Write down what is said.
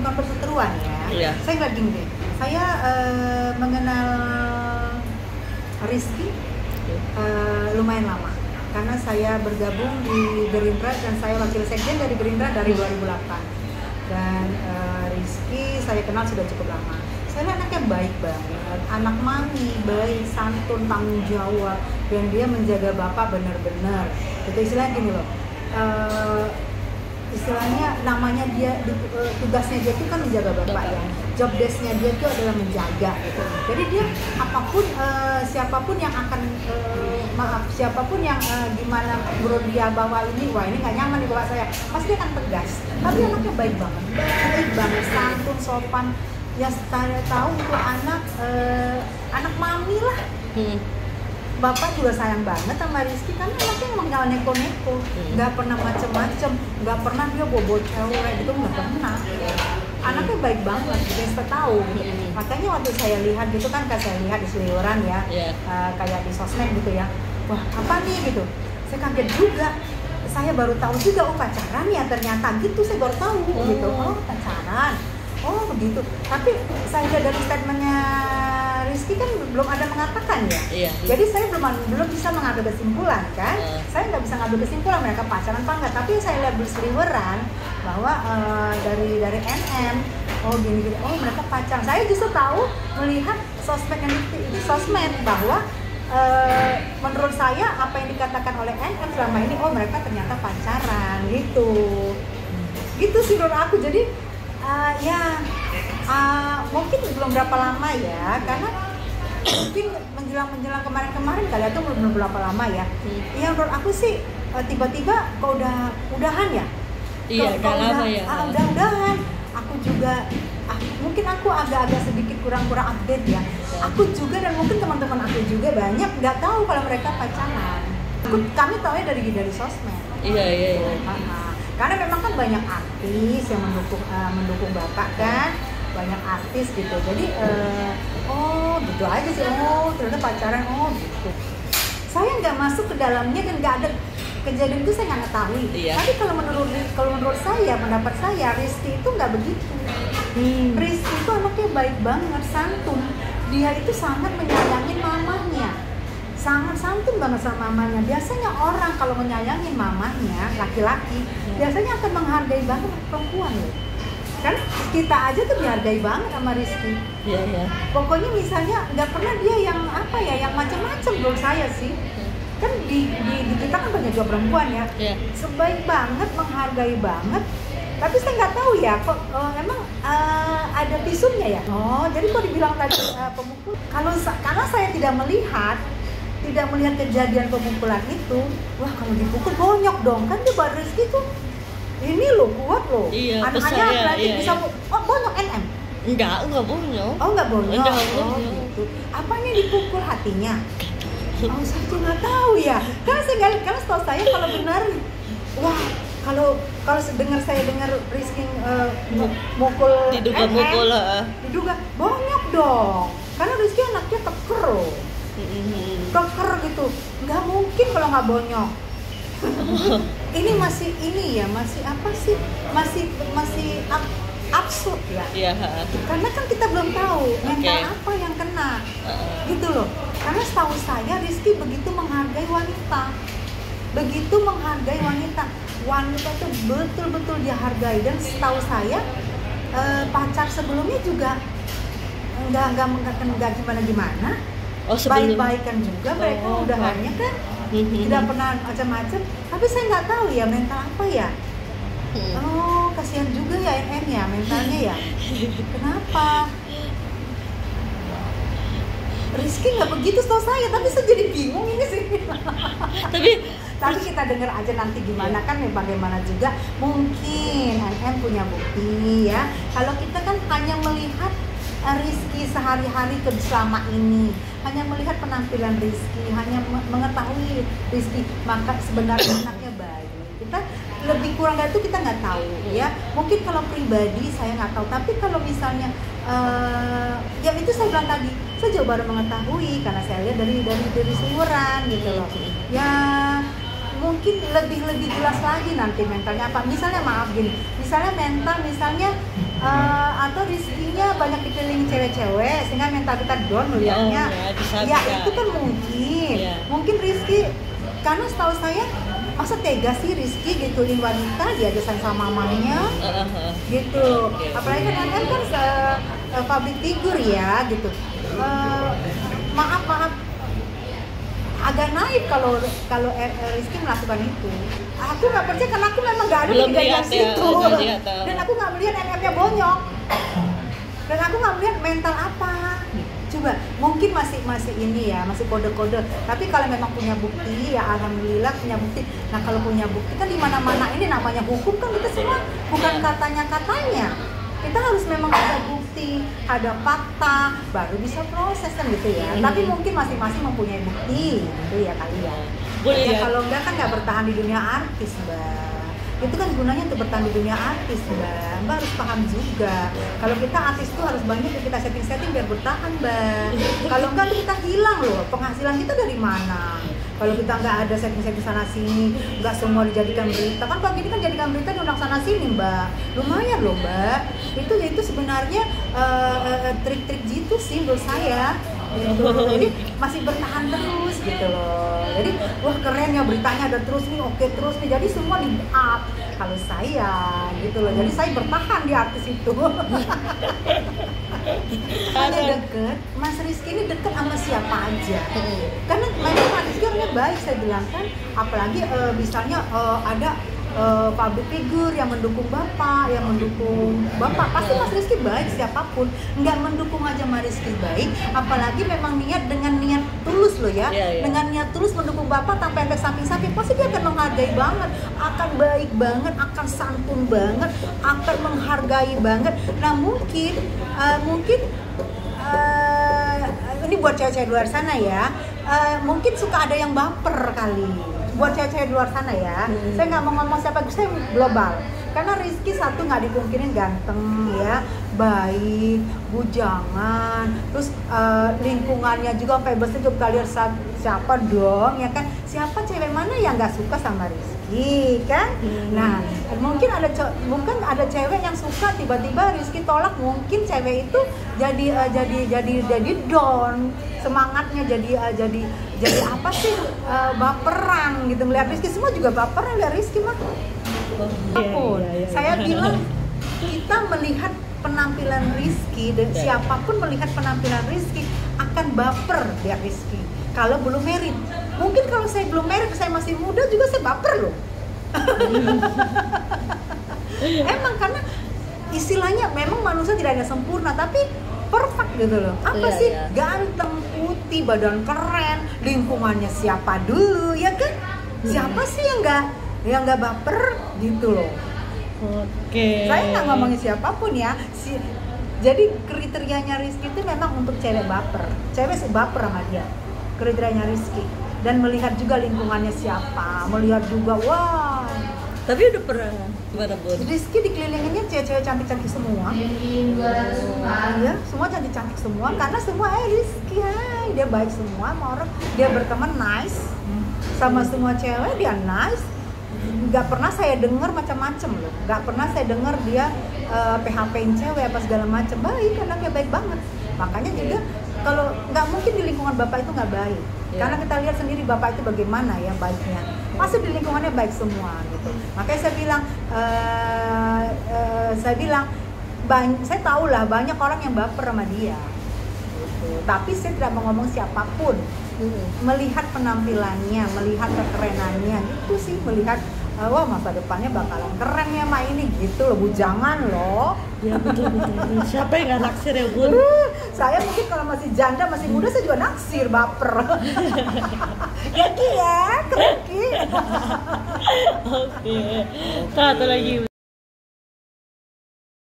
bukan perseteruan ya. Iya. Saya nggak gini. Saya mengenal Rizky lumayan lama. Karena saya bergabung di Gerindra dan saya wakil sekjen dari Gerindra dari 2008. Dan Rizky saya kenal sudah cukup lama. Saya lihat anaknya baik banget, anak mami, baik, santun, tanggung jawab, dan dia menjaga bapak benar-benar. Itu istilahnya gini loh, istilahnya namanya dia, tugasnya dia itu kan menjaga bapak ya. Job desk-nya dia itu adalah menjaga gitu. Jadi dia apapun, siapapun yang akan, siapapun yang gimana menurut dia bahwa ini, wah ini nggak nyaman di bapak saya, pasti akan tegas. Tapi anaknya baik banget, santun, sopan. Ya saya tahu untuk anak mami lah. Bapak juga sayang banget sama Rizky karena anaknya emang gak neko-neko, nggak pernah macem-macem, nggak pernah dia bobo cewek gitu, nggak pernah. Anaknya baik banget, kita tahu. Makanya waktu saya lihat gitu kan, saya lihat di seliweran ya, kayak di sosmed gitu ya. Wah apa nih gitu? Saya kaget juga. Saya baru tahu juga, oh pacaran ya ternyata gitu. Saya baru tahu gitu. Oh pacaran. Oh begitu, tapi saya lihat dari statementnya Rizky kan belum ada mengatakan ya. Iya. Jadi saya belum bisa mengambil kesimpulan kan. Saya nggak bisa ngambil kesimpulan mereka pacaran apa enggak. Tapi saya lihat berseliweran bahwa dari NM, oh gini, oh mereka pacaran. Saya justru tahu melihat sosmed yang itu sosmed bahwa menurut saya apa yang dikatakan oleh NM selama ini, oh mereka ternyata pacaran gitu. Gitu sih menurut aku. Jadi mungkin belum berapa lama ya, karena mungkin menjelang kemarin kali itu belum berapa lama ya. Yang menurut aku sih tiba-tiba kok udahan ya. Iya, udah lama ya. Udahan. Aku juga mungkin aku agak sedikit kurang update ya. Aku juga dan mungkin teman-teman aku juga banyak nggak tahu kalau mereka pacaran. Kami tahu ya dari sosmed. Iya. Karena memang kan banyak artis yang mendukung bapak kan, banyak artis gitu. Jadi oh gitu aja sih, oh ternyata pacaran, oh gitu. Saya nggak masuk ke dalamnya dan nggak ada kejadian itu, saya nggak ngetahui. Iya. Tapi kalau menurut saya, pendapat saya, Rizky itu nggak begitu. Rizky itu anaknya baik banget, santun. Dia itu sangat menyayangi mamanya. Sangat santun banget sama mamanya. Biasanya orang kalau menyayangi mamanya, laki-laki, biasanya akan menghargai banget perempuan loh. Kan kita aja tuh dihargai banget sama Rizky. Iya. Pokoknya misalnya nggak pernah dia yang apa ya, yang macam-macam menurut saya sih. Kan di kita kan banyak juga perempuan ya. Sebaik banget, menghargai banget. Tapi saya nggak tahu ya, kok emang ada visumnya ya. Oh, jadi kok dibilang tadi pemukul? Karena saya tidak melihat kejadian pemukulan itu, wah kalau dipukul bonyok dong, kan dia baru Rizky tuh ini loh, kuat loh. Iya, anaknya berarti bisa bonyok NM? Enggak bonyok. Oh enggak bonyok. Enggak. Gitu. Apanya dipukul hatinya? Oh saya tuh nggak tahu ya. Karena setahu saya kalau benar, wah kalau saya dengar Rizky mukul diduga bonyok dong. Karena Rizky anaknya keker loh. Keker gitu, nggak mungkin kalau nggak bonyok. Ini masih apa sih, masih absurd ya. Karena kan kita belum tahu mental apa yang kena, gitu loh. Karena setahu saya Rizky begitu menghargai wanita, wanita itu betul-betul dia hargai. Dan setahu saya pacar sebelumnya juga nggak gimana. Baik-baikan juga mereka udahannya kan, tidak pernah macam-macam. Tapi saya nggak tahu ya mental apa ya. Oh kasihan juga ya NM ya mentalnya ya. Kenapa? Rizky nggak begitu setahu saya, tapi saya jadi bingung ini sih. Tapi kita dengar aja nanti gimana kan, bagaimana juga mungkin NM punya bukti ya. Kalau kita kan hanya melihat Rizky sehari-hari selama ini, hanya melihat penampilan Rizky, hanya mengetahui Rizky, maka sebenarnya anaknya baik. Kita lebih kurang dari itu kita nggak tahu ya. Mungkin kalau pribadi saya nggak tahu, tapi kalau misalnya yang itu saya bilang tadi, saya juga baru mengetahui karena saya lihat dari seliweran gitu loh. Ya mungkin lebih jelas lagi nanti mentalnya apa. Misalnya maaf gini, misalnya mental, misalnya atau rezekinya banyak dikelilingi cewek-cewek sehingga mental kita down melihatnya. Ya itu kan mungkin Rizky, karena setahu saya masa tega sih Rizky gituin wanita dia desain sama mamanya gitu. Apalagi kan public figure ya gitu. Maaf agak naif kalau Rizky melakukan itu. Aku nggak percaya karena aku memang nggak ada di bagian situ dan aku nggak melihat MM-nya bonyok dan aku nggak melihat mental apa. Coba mungkin masih ini ya, masih kode-kode. Tapi kalau memang punya bukti ya alhamdulillah punya bukti. Nah kalau punya bukti kan di mana-mana ini namanya hukum kan kita semua bukan katanya. Kita harus memang ada bukti, ada fakta, baru bisa proses kan gitu ya. Tapi mungkin masing-masing mempunyai bukti, gitu ya kali ya. Ya kalau enggak kan nggak bertahan di dunia artis, Mbak. Itu kan gunanya untuk bertahan di dunia artis, Mbak harus paham juga. Kalau kita artis tuh harus banyak kita setting biar bertahan, Mbak. Kalau enggak tuh kita hilang loh, penghasilan kita dari mana? Kalau kita nggak ada setting sana sini, nggak semua dijadikan berita. Kan pagi ini kan jadikan berita diundang sana sini, Mbak. Lumayan loh, Mbak. Itu sebenarnya trik-trik gitu sih menurut saya. Gitu. Jadi masih bertahan terus gitu loh. Jadi wah keren ya beritanya ada terus nih, oke terus nih. Jadi semua di up. Kalau saya gitu loh. Jadi saya bertahan di artis itu. Hanya deket, Mas Rizky ini deket sama siapa aja. Karena Mas Rizky orangnya baik saya bilang kan. Apalagi misalnya ada public figure yang mendukung bapak, pasti Mas Rizky baik siapapun. Nggak mendukung aja Mas Rizky baik, apalagi memang dengan niat tulus loh ya. Dengan niat tulus mendukung bapak tanpa efek samping-samping, pasti dia akan menghargai banget, akan baik banget, akan santun banget, akan menghargai banget. Nah mungkin ini buat cewek-cewek luar sana ya, mungkin suka ada yang baper kali. Buat cewek-cewek di luar sana ya, saya nggak mau ngomong siapa, saya global. Karena Rizky satu nggak dipungkirin ganteng ya, baik, bujangan, terus lingkungannya juga famous juga lihat siapa dong ya kan, siapa cewek mana yang nggak suka sama Rizky kan? Nah mungkin ada cewek yang suka tiba-tiba Rizky tolak, mungkin cewek itu jadi down semangatnya, jadi apa sih baperan gitu melihat Rizky. Semua juga baperan lihat Rizky mah. Saya bilang kita melihat penampilan Rizky dan siapapun melihat penampilan Rizky akan baper lihat Rizky kalau belum married. Mungkin kalau saya belum married, saya masih muda juga saya baper loh. Emang karena istilahnya memang manusia tidak ada sempurna tapi perfect gitu loh. Apa sih ganteng, putih, badan keren, lingkungannya siapa dulu ya kan? Siapa sih yang nggak baper gitu loh. Saya nggak ngomongin siapapun ya. Jadi kriterianya Rizky itu memang untuk cewek baper. Cewek baper sama dia. Kriterianya Rizky. Dan melihat juga lingkungannya siapa, melihat juga wah. Tapi udah pernah gimana Bun? Rizky dikelilinginnya cewek-cewek cantik-cantik semua. Iya, semua cantik-cantik semua karena semua Rizky, dia baik semua sama orang. Dia berteman nice sama semua cewek, dia nice. Nggak pernah saya dengar macam-macam loh. Nggak pernah saya dengar dia PHP-in cewek apa segala macam. Baik, anaknya baik banget. Makanya juga kalau nggak mungkin di lingkungan bapak itu nggak baik. Karena kita lihat sendiri bapak itu bagaimana ya baiknya. Pasti di lingkungannya baik semua gitu. Makanya saya bilang saya tahu lah banyak orang yang baper sama dia. Gitu. Tapi saya tidak mau ngomong siapapun. Melihat penampilannya, melihat kekerenannya, itu sih melihat wah masa depannya bakalan keren ya Ma ini gitu loh, bujangan loh. Ya betul. Siapa yang nggak naksir ya Bun? Saya mungkin kalau masih janda, masih muda saya juga naksir, baper. Ya Ki ya, keren Ki. Oke. Satu lagi.